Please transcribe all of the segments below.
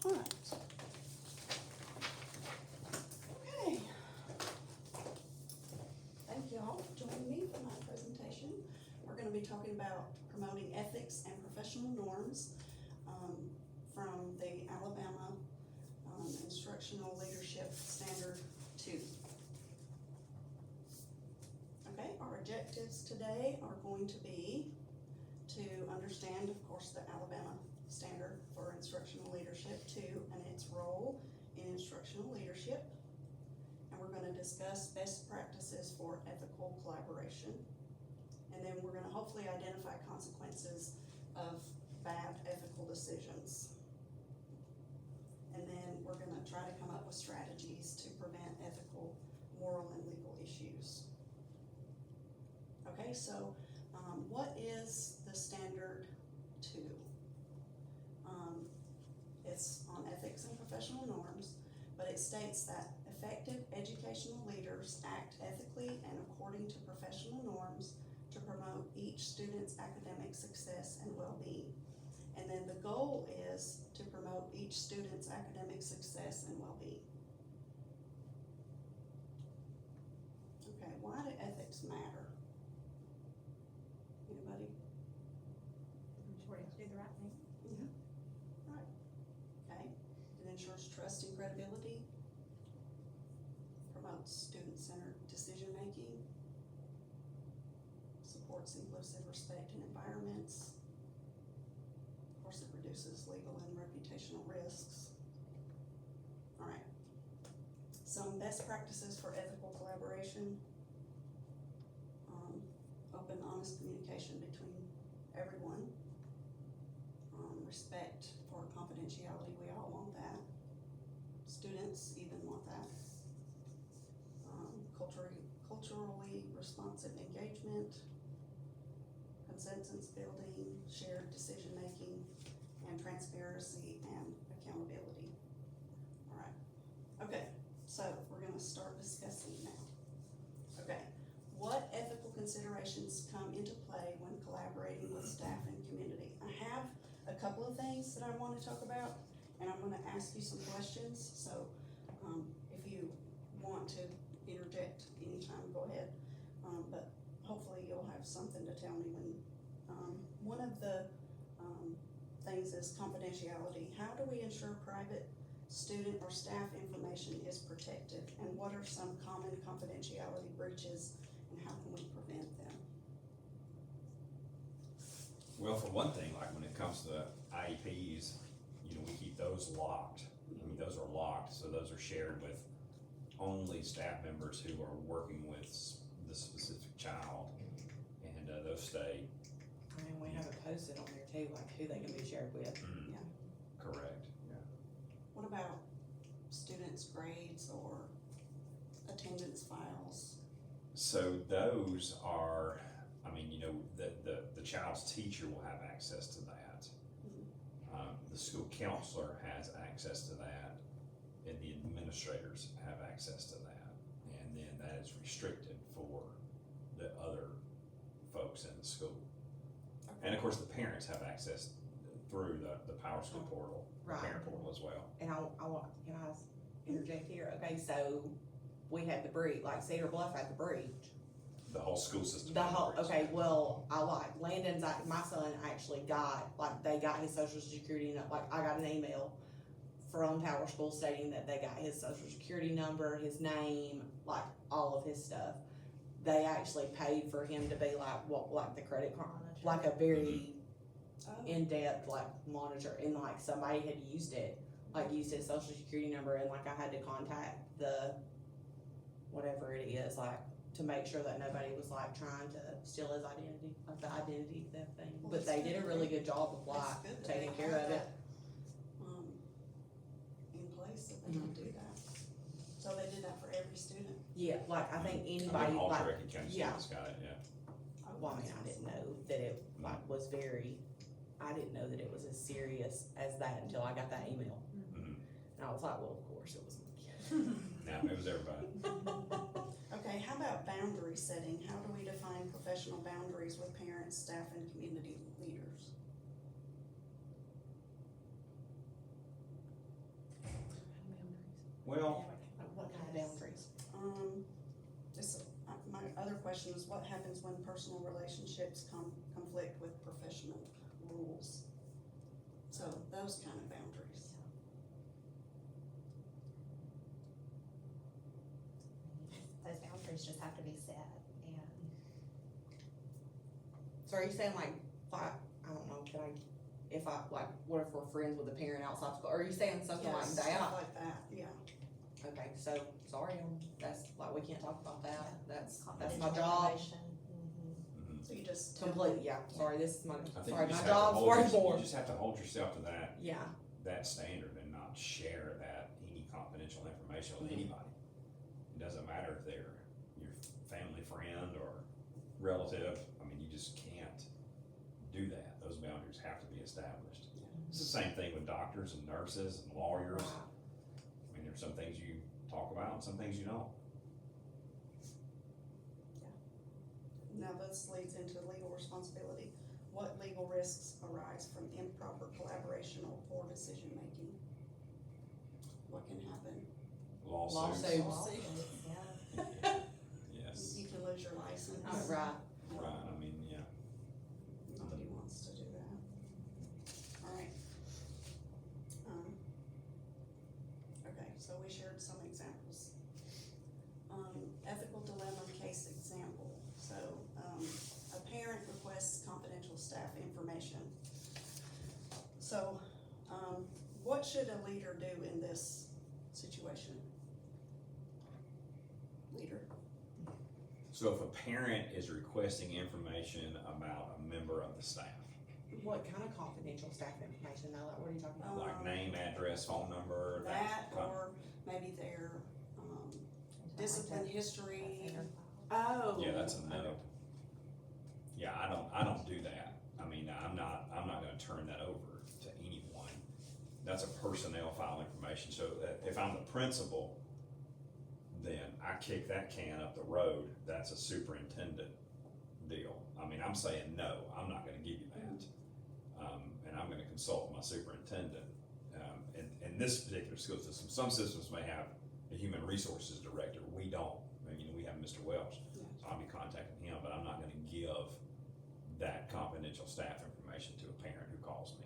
Alright. Okay. Thank you all for joining me for my presentation. We're gonna be talking about promoting ethics and professional norms, from the Alabama, Instructional Leadership Standard 2. Okay, our objectives today are going to be to understand, of course, the Alabama Standard for Instructional Leadership 2 and its role in instructional leadership. And we're gonna discuss best practices for ethical collaboration. And then we're gonna hopefully identify consequences of bad ethical decisions. And then we're gonna try to come up with strategies to prevent ethical, moral, and legal issues. Okay, so what is the Standard 2? It's on ethics and professional norms, but it states that effective educational leaders act ethically and according to professional norms to promote each student's academic success and well-being. And then the goal is to promote each student's academic success and well-being. Okay, why do ethics matter? Anybody? Sure, to do the right thing. Yeah. Right. Okay. It ensures trust and credibility. Promotes student-centered decision-making. Supports inclusive respect in environments. Of course, it reduces legal and reputational risks. All right. Some best practices for ethical collaboration. Open, honest communication between everyone. Respect for confidentiality, we all want that. Students even want that. Culturally responsive engagement, consensus building, shared decision making, and transparency and accountability. All right. Okay, so we're gonna start discussing now. Okay. What ethical considerations come into play when collaborating with staff and community? I have a couple of things that I want to talk about, and I'm going to ask you some questions. So if you want to interject anytime, go ahead. But hopefully you'll have something to tell me when. One of the things is confidentiality. How do we ensure private student or staff information is protected? And what are some common confidentiality breaches? And how can we prevent them? Well, for one thing, like when it comes to IEPs, we keep those locked. I mean, those are locked, so those are shared with only staff members who are working with the specific child, and those stay. I mean, we have it posted on there too, like who they can be shared with. Yeah. Correct, yeah. What about students' grades or attendance files? So those are, the child's teacher will have access to that. The school counselor has access to that, and the administrators have access to that. And then that is restricted for the other folks in the school. Okay. And of course, the parents have access through the Power School portal, the Right. parent portal as well. And can I interject here? Okay, so we had the breach, like Cedar Bluff had the breach. The whole school system. The whole, operates. okay, well, Landon's, my son actually got, they got his social security, I got an email from Tower School stating that they got his social security number, his name, all of his stuff. They actually paid for him to be the credit card, a very Oh, in-depth monitor, and somebody had used it, used his social security number, and I had to contact the whatever it is, to make sure that nobody was trying to steal his identity, the identity theft thing. Well, But they that's did a good. really good job of that's good that taking they care have of it. that, in place that they can do that. So they did that for every student? Yeah, I think I anybody, mean, all Cherokee County yeah. students got it, yeah. well, I mean, I didn't know that it was I didn't know that it was as serious as that until I got that email. Mhm. And I was like, well, of course it was me. Now, it was everybody. Okay, how about boundary setting? How do we define professional boundaries with parents, staff, and community leaders? Well, What kind of boundaries? This, my other question is what happens when personal relationships conflict with professional rules? So those kind of boundaries. Those boundaries just have to be set, and So are you saying like, I don't know, if I, like, what if we're friends with a parent outside school, are you saying something like Yes, that? Stuff like that, yeah. Okay, so, sorry, that's, like, we can't talk about that, that's my confidential job. information. Mhm. mhm. So you just. Completely, yeah, sorry, this is my, I think sorry, you my just have to job's hold way your- more. You just have to hold yourself to Yeah, that standard and not share any confidential information with Mhm. anybody. It doesn't matter if they're your family friend or relative, I mean, you just can't do that, those boundaries have to be established. It's the same thing with doctors and nurses and lawyers, right. I mean, there's some things you talk about and some things you don't. Now this leads into legal responsibility. What legal risks arise from improper collaboration or poor decision making? What can happen? Lawsuits. Lawsuits. Lawsuits, yeah. Yes, You can lose your license. Right, right, I mean, yeah, Nobody wants to do that. Alright. Okay, so we shared some examples. Ethical dilemma case example. So, a parent requests confidential staff information. So, what should a leader do in this situation? Leader? so if a parent is requesting information about a member of the staff, what kind of confidential staff information, now, like, what are you talking about? like name, address, phone number, That, kind- or maybe their, discipline history. Oh. Yeah, that's a no. Yeah, I don't do that. I mean, I'm not gonna turn that over to anyone. That's a personnel file information, so if I'm the principal, then I kick that can up the road, that's a superintendent deal. I mean, I'm saying, no, I'm not gonna give you that. And I'm gonna consult my superintendent. In this particular school system, some systems may have a human resources director, we don't. I mean, we have Mr. Welch, Yeah. so I'll be contacting him, but I'm not gonna give that confidential staff information to a parent who calls me.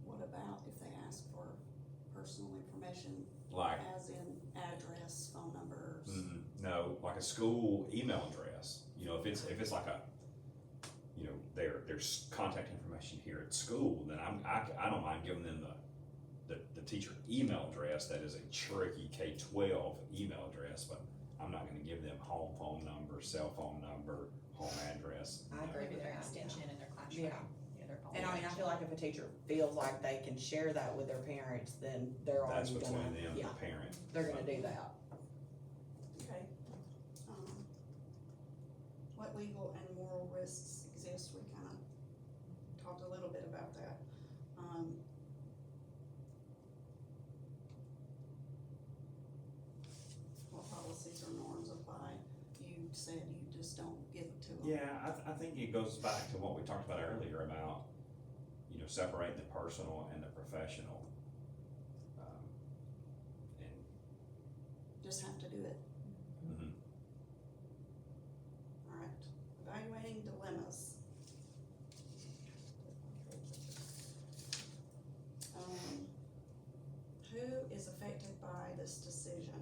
What about if they ask for personal information, Like, as in address, phone numbers? no, like a school email address, you know, if it's like a, you know, there's contact information here at school, then I don't mind giving them the teacher email address that is a Cherokee K-12 email address, but I'm not gonna give them home phone number, cell phone number, home address. I agree Maybe with their that. extension in their classroom. Yeah. Their phone And I mean, I feel like if a teacher feels like they can share that with their parents, then they're That's already between gonna, them and yeah, the parent. they're gonna do that. Okay. What legal and moral risks exist? We kinda talked a little bit about that. What policies or norms apply? You said you just don't give it to them. Yeah, I think it goes back to what we talked about earlier about, you know, separating the personal and the professional. And, Just have to do it. mhm. Alright, evaluating dilemmas. Who is affected by this decision?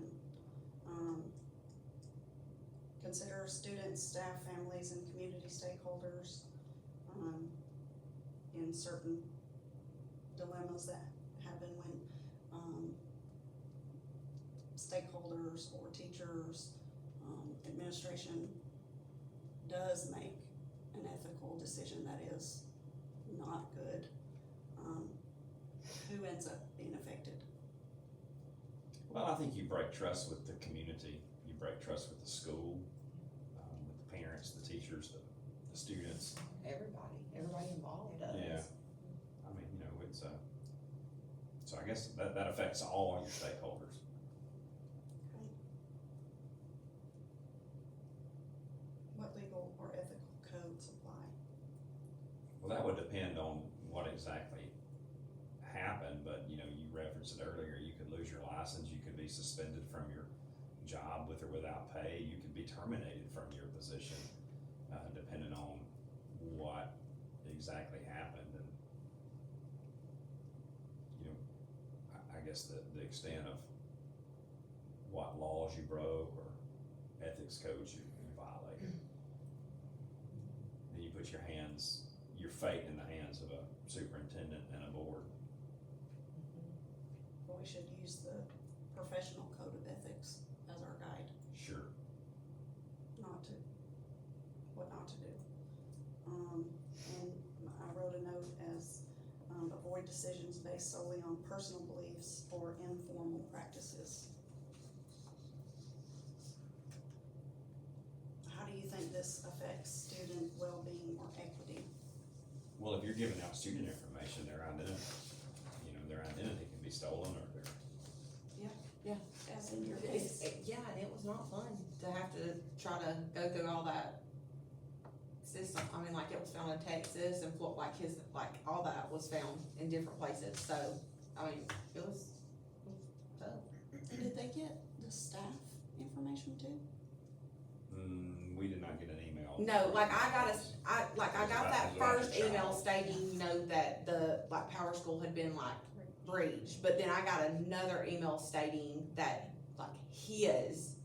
Consider students, staff, families, and community stakeholders, in certain dilemmas that happen when, stakeholders or teachers, administration does make an ethical decision that is not good. Who ends up being affected? Well, I think you break trust with the community, you break trust with the school, with the parents, the teachers, the students. Everybody involved does. Yeah. I mean, you know, it's so I guess that affects all your stakeholders. What legal or ethical codes apply? Well, that would depend on what exactly happened, but, you know, you referenced referenced it earlier, you could lose your license, you could be suspended from your job with or without pay, you could be terminated from your position, depending on what exactly happened, and, you know, I guess the extent of what laws you broke or ethics codes you violated. Then you put your fate in the hands of a superintendent and a board. Well, we should use the professional code of ethics as our guide, Sure. what not to do. And I wrote a note as, avoid decisions based solely on personal beliefs or informal practices. How do you think this affects student well-being or equity? Well, if you're giving out student information, their identity can be stolen, or their, As in your It's, case? yeah, and it was not fun to have to try to go through all that system. I mean, like, it was found in Texas and all that was found in different places, so, I mean, it was tough. Did they get the staff information too? we did not get an email. No, like, I got that first email stating, you know, that the, like, Power School had been, like, breached, but then I got another email stating that, like, his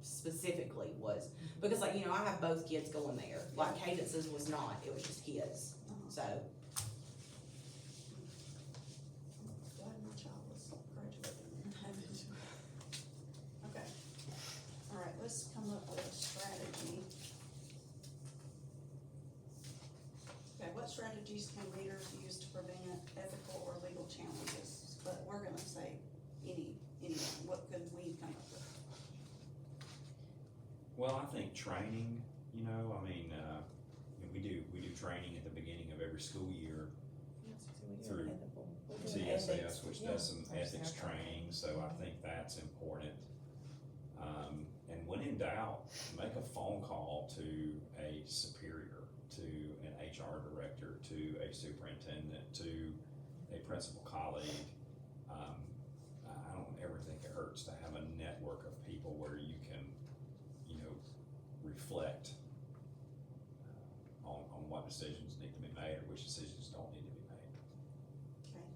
specifically was, because, like, you know, I have both kids going there, like, Cadence's was not, it was just his, so. Glad my child was graduating and having to. Okay, all right, let's come up with a strategy. Okay, what strategies can leaders use to prevent ethical or legal challenges? But we're gonna say anyone, what could we come up with? Well, I think training, you know, I mean, we do training at the beginning of every school year through TSS, which does some ethics training, so I think that's important. And when in doubt, make a phone call to a superior, to an HR director, to a superintendent, to a principal colleague. I don't ever think it hurts to have a network of people where you can, you know, reflect on what decisions need to be made or which decisions don't need to be made. Okay.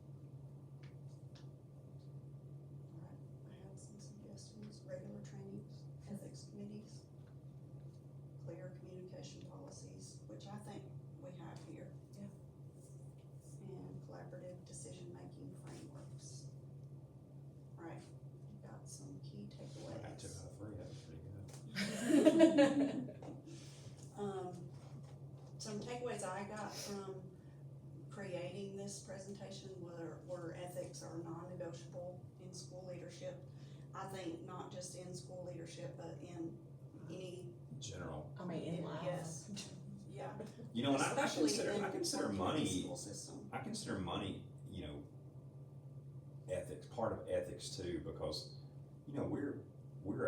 All right, I have some suggestions, regular trainings, ethics committees, clear communication policies, which I think we have here. Yeah. And collaborative decision-making frameworks. All right, got some key takeaways. I got 2 out of 3, that was pretty good. Some takeaways I got from creating this presentation were ethics are non-negotiable in school leadership. I think not just in school leadership, but in any. General. I mean, in life. Yes, yeah. You know, and I Especially consider in money, the school system. I consider money, you know, ethics, part of ethics too, because, you know, we're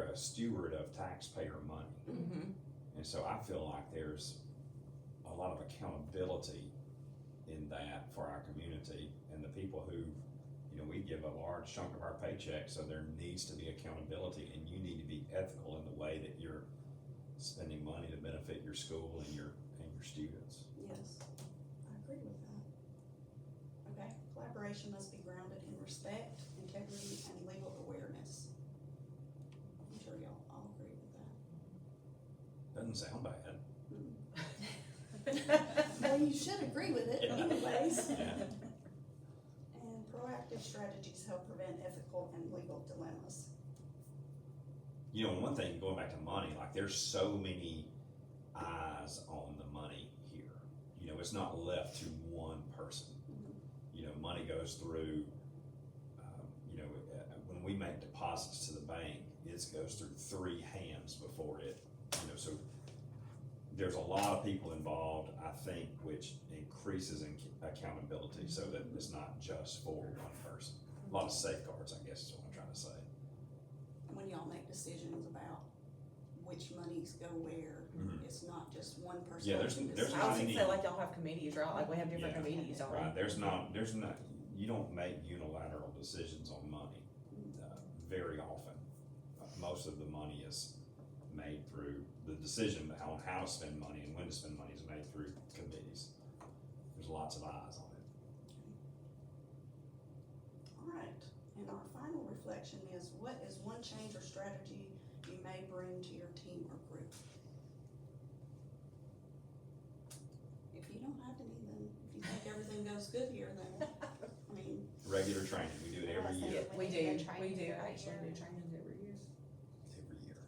a steward of taxpayer money. Mm-hmm. And so I feel like there's a lot of accountability in that for our community and the people who, you know, we give a large chunk of our paycheck, so there needs to be accountability, and you need to be ethical in the way that you're spending money to benefit your school and your students. Yes, I agree with that. Okay, collaboration must be grounded in respect, integrity, and legal awareness. I'm sure y'all all agree with that. Doesn't sound bad. Well, you should agree with it Yeah. anyways. Yeah. And proactive strategies help prevent ethical and legal dilemmas. You know, and one thing, going back to money, like there's so many eyes on the money here. You know, it's not left to one person. You know, money goes through, you know, when we make deposits to the bank, it goes through 3 hands before it, you know, so there's a lot of people involved, I think, which increases in accountability so that it's not just for one person. A lot of safeguards, I guess is what I'm trying to say. When y'all make decisions about which monies go where, Mhm. it's not just one person. Yeah, there's making not I was decisions. gonna say, like, y'all have committees, right? Like, we have different Yeah. committees, don't we? Right, there's not, you don't make unilateral decisions on money, very often. Most of the money is made through, the decision on how to spend money and when to spend money is made through committees. There's lots of eyes on it. All right, and our final reflection is, what is one change or strategy you may bring to your team or group? If you don't have any, then if you think everything goes good here, then, I mean, Regular training, we do it every Yeah, year, We We do, do we trainings do every actually year. do trainings every year. every year.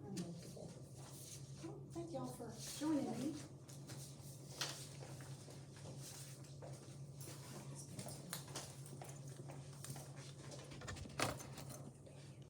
all right. Well, thank y'all for joining me.